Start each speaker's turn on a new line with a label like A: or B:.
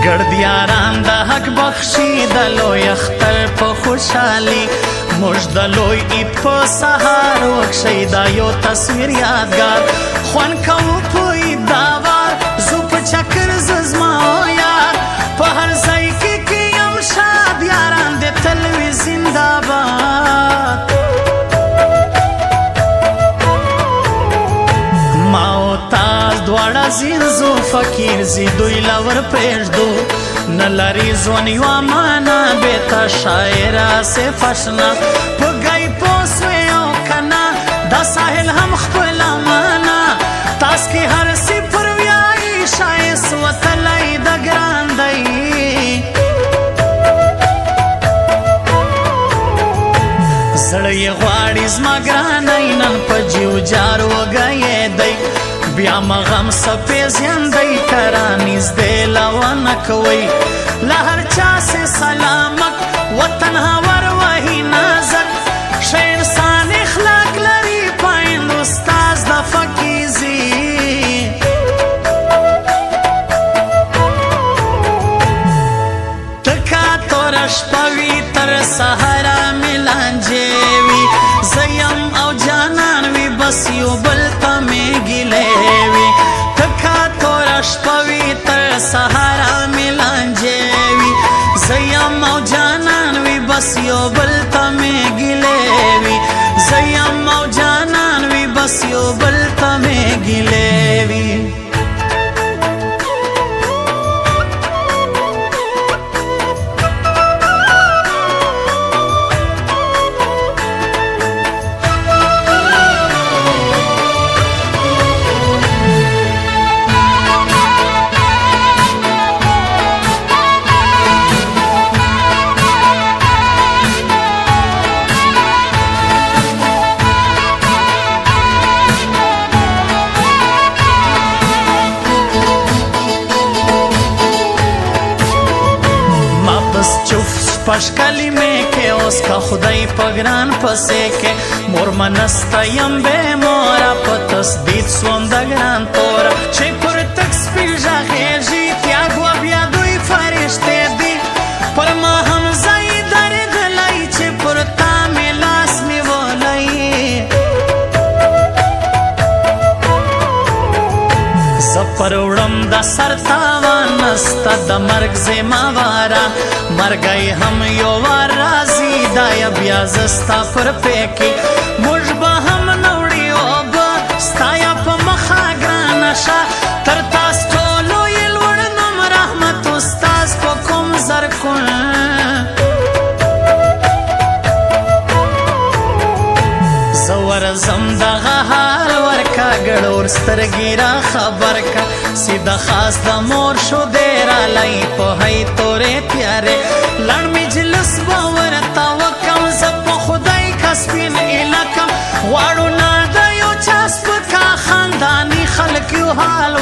A: ګرد یاران د حق بخشي د لوی اختر په خوشحالي موږ د لوی عید په سهار وکشئ دا یو تصویر یادګار خوند کوو په عید دا وار زو په چکر زه زما یار په هر ځای کې یم شاد یاران د تل وي زنده‌باد ما او تاس دواړه زینزو فقیر زی دوی لور پرېږدو نه لري ځوان یوه مانا بېته شاعره صف اشنا په ګی پوه سوې او که نه دا ساحل هم خپله مانا تاس کې هر صفر ویایي ښایست وتلی د ګران دی زړه یې غواړي زما ګرانی نن په جیو جار وږی دی بیا مغم سپې زیندی کرا نږدې لونه کوئ له هر چا سې سلامت وطن هور وهي نازک ښه انسان اخلاق لري پایند استاز د فکیزي تکا توره شپه وي تر سهاره مې لانجې وي زه یم او جانان وي بس یو بل ته مې ګیلې وي تکا توره شپه وي تر سهاره مې لانجې وي زه یم او جانان وي بس یو بل ته مې ګیلې وي زه یم او جانان وي بس یو بل ته مې ګیلې وي پش کلمې کې اوس کا خدای په ګران پسې کې مور منسته یم بې موره په تسدید سوم د ګران توره چې پر تک سپین غږېږي تیاګوه بیا دوی فرښتې دي پر ما هم ځای درېدلی چې پر تا مې لاس نیولی زه پر وړم د سر تاوان نسته د مرګ زمواره مرګی هم یو وار راځي دا یې بیا زه ستا پر پیکې موږ به هم نه وړي اوبه ستا یا په مخه ګرانه شه تر تاسو ټولو یې لوړ نوم رحمت استاز په کوم زرکون زه ورځم دغه حال ورکه ګړور سترګې را خبر که سیده خاص د مور شو دی رالی پوهی تورې تیارې لړ مجلس به ورته وکم زه په خدای که سپین ایله کم غواړو نه د یو چا سپکا خانداني خلک یو حال